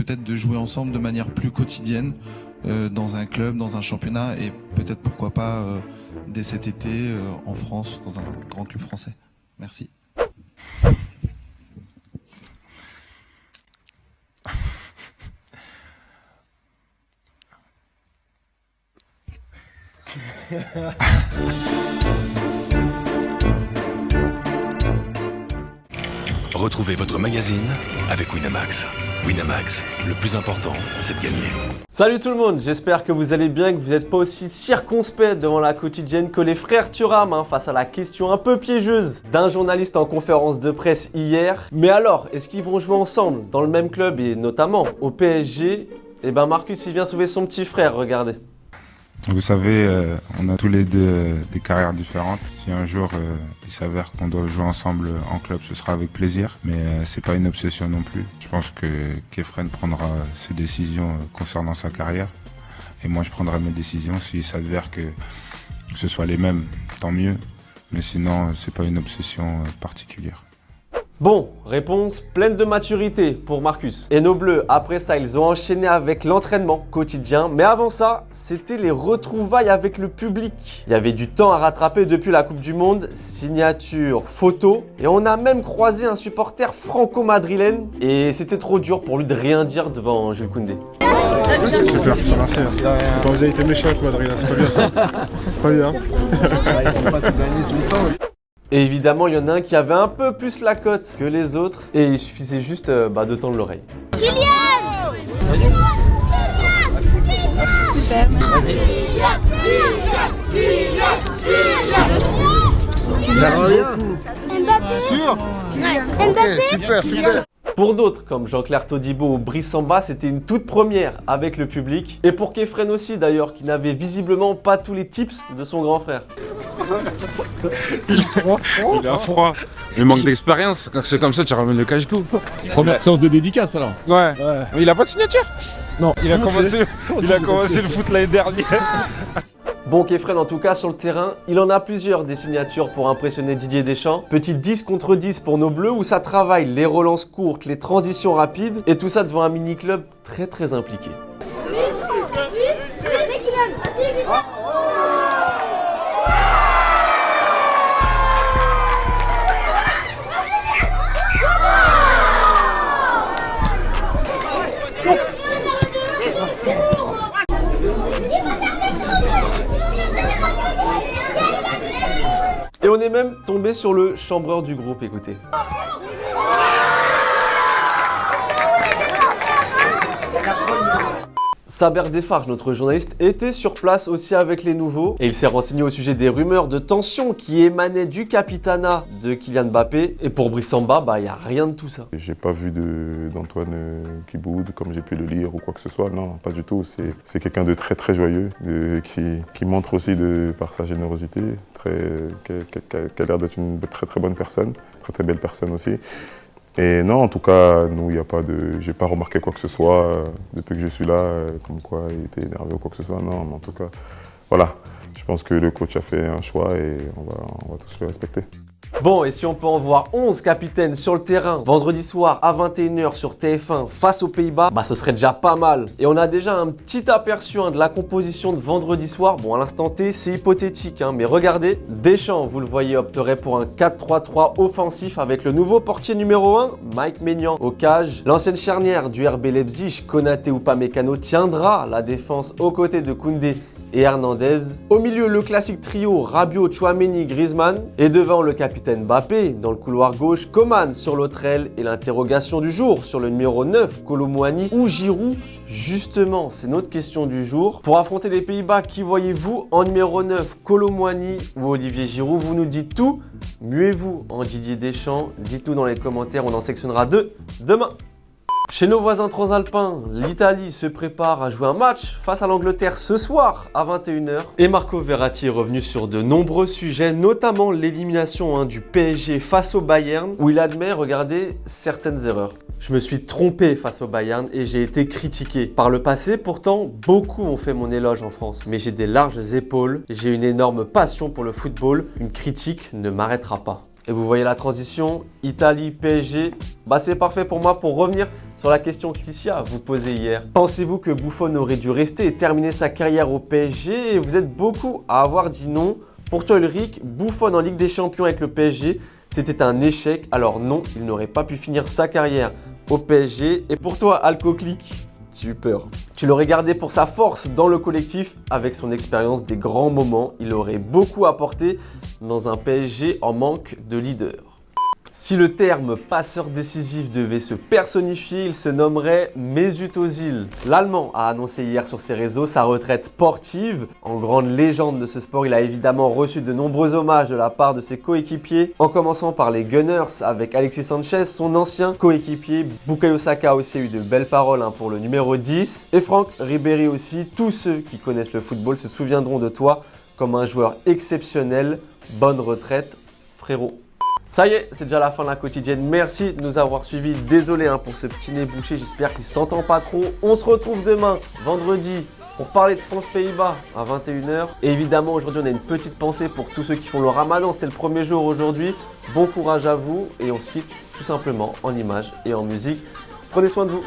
peut-être de jouer ensemble de manière plus quotidienne dans un club, dans un championnat et peut-être pourquoi pas dès cet été en France, dans un grand club français. Merci. Retrouvez votre magazine avec Winamax. Winamax, le plus important, c'est de gagner. Salut tout le monde, j'espère que vous allez bien, que vous n'êtes pas aussi circonspect devant la quotidienne que les frères Thuram face à la question un peu piégeuse d'un journaliste en conférence de presse hier. Mais alors, est-ce qu'ils vont jouer ensemble dans le même club et notamment au PSG? Eh ben Marcus, il vient sauver son petit frère, regardez. Vous savez, on a tous les deux des carrières différentes. Si un jour il s'avère qu'on doit jouer ensemble en club, ce sera avec plaisir. Mais c'est pas une obsession non plus. Je pense que Kefren prendra ses décisions concernant sa carrière. Et moi, je prendrai mes décisions. S'il s'avère que ce soit les mêmes, tant mieux. Mais sinon, c'est pas une obsession particulière. Bon, réponse pleine de maturité pour Marcus. Et nos Bleus, après ça, ils ont enchaîné avec l'entraînement quotidien. Mais avant ça, c'était les retrouvailles avec le public. Il y avait du temps à rattraper depuis la Coupe du Monde, signature, photo. Et on a même croisé un supporter franco-madrilène. Et c'était trop dur pour lui de rien dire devant Jules Koundé. Super, merci. Quand vous avez été méchant avec Madrid, c'est pas bien ça. C'est pas bien. Ils ont pas tout gagné tout le temps. Et évidemment, il y en a un qui avait un peu plus la cote que les autres. Et il suffisait juste de tendre l'oreille. Kylian! Super, Merci beaucoup. Mbappé! Sûr? Mbappé! Ok, super, super. Pour d'autres, comme Jean-Claire Todibo ou Brice Samba, c'était une toute première avec le public. Et pour Kefren aussi d'ailleurs, qui n'avait visiblement pas tous les tips de son grand frère. Il a froid. Il manque d'expérience. Quand c'est comme ça, tu ramènes le cache-cou. Première séance de dédicace alors. Ouais. Mais il a pas de signature. Non, Il a commencé le foot l'année dernière. Bon, Kefren, en tout cas, sur le terrain, il en a plusieurs des signatures pour impressionner Didier Deschamps. Petit 10 contre 10 pour nos Bleus, où ça travaille les relances courtes, les transitions rapides, et tout ça devant un mini-club très impliqué. Et on est même tombé sur le chambreur du groupe, écoutez. Saber Defarge, notre journaliste, était sur place aussi avec les nouveaux et il s'est renseigné au sujet des rumeurs de tension qui émanaient du capitanat de Kylian Mbappé. Et pour Brice Samba, il n'y a rien de tout ça. J'ai pas vu d'Antoine qui boude comme j'ai pu le lire ou quoi que ce soit, non, pas du tout. C'est quelqu'un de très joyeux, qui montre aussi par sa générosité, qui a l'air d'être une très bonne personne, très belle personne aussi. Et non, en tout cas, nous, j'ai pas remarqué quoi que ce soit depuis que je suis là, comme quoi il était énervé ou quoi que ce soit. Non, mais en tout cas, voilà. Je pense que le coach a fait un choix et on va tous le respecter. Bon, et si on peut en voir 11 capitaines sur le terrain vendredi soir à 21h sur TF1 face aux Pays-Bas, ce serait déjà pas mal. Et on a déjà un petit aperçu de la composition de vendredi soir. Bon, à l'instant T, c'est hypothétique, mais regardez. Deschamps, vous le voyez, opterait pour un 4-3-3 offensif avec le nouveau portier numéro 1, Mike Maignan, au cage. L'ancienne charnière du RB Leipzig, Konaté ou Upamecano, tiendra la défense aux côtés de Koundé et Hernandez. Au milieu, le classique trio Rabiot, Tchouaméni, Griezmann. Et devant, le capitaine Mbappé. Dans le couloir gauche, Coman sur l'autre aile. Et l'interrogation du jour sur le numéro 9, Kolo Muani ou Giroud. Justement, c'est notre question du jour. Pour affronter les Pays-Bas, qui voyez-vous en numéro 9, Kolo Muani ou Olivier Giroud? Vous nous dites tout. Muez-vous en Didier Deschamps? Dites-nous dans les commentaires, on en sectionnera deux demain. Chez nos voisins transalpins, l'Italie se prépare à jouer un match face à l'Angleterre ce soir à 21h. Et Marco Verratti est revenu sur de nombreux sujets, notamment l'élimination du PSG face au Bayern, où il admet, regardez, certaines erreurs. Je me suis trompé face au Bayern et j'ai été critiqué. Par le passé, pourtant, beaucoup ont fait mon éloge en France. Mais j'ai des larges épaules, j'ai une énorme passion pour le football, une critique ne m'arrêtera pas. Et vous voyez la transition, Italie, PSG. Bah c'est parfait pour moi pour revenir sur la question que Laetitia vous posait hier. Pensez-vous que Buffon aurait dû rester et terminer sa carrière au PSG? Et vous êtes beaucoup à avoir dit non. Pour toi Ulrich, Buffon en Ligue des Champions avec le PSG, c'était un échec. Alors non, il n'aurait pas pu finir sa carrière au PSG. Et pour toi Alcoclic, super. Tu l'aurais gardé pour sa force dans le collectif avec son expérience des grands moments. Il aurait beaucoup apporté dans un PSG en manque de leader. Si le terme passeur décisif devait se personnifier, il se nommerait Mesut Özil. L'Allemand a annoncé hier sur ses réseaux sa retraite sportive. En grande légende de ce sport, il a évidemment reçu de nombreux hommages de la part de ses coéquipiers, en commençant par les Gunners avec Alexis Sanchez, son ancien coéquipier. Bukayo Saka a aussi eu de belles paroles pour le numéro 10. Et Franck Ribéry aussi. Tous ceux qui connaissent le football se souviendront de toi comme un joueur exceptionnel. Bonne retraite, frérot. Ça y est, c'est déjà la fin de la quotidienne. Merci de nous avoir suivis. Désolé pour ce petit nez bouché, j'espère qu'il ne s'entend pas trop. On se retrouve demain, vendredi, pour parler de France-Pays-Bas à 21h. Et évidemment, aujourd'hui, on a une petite pensée pour tous ceux qui font le ramadan. C'était le premier jour aujourd'hui. Bon courage à vous et on se quitte tout simplement en images et en musique. Prenez soin de vous.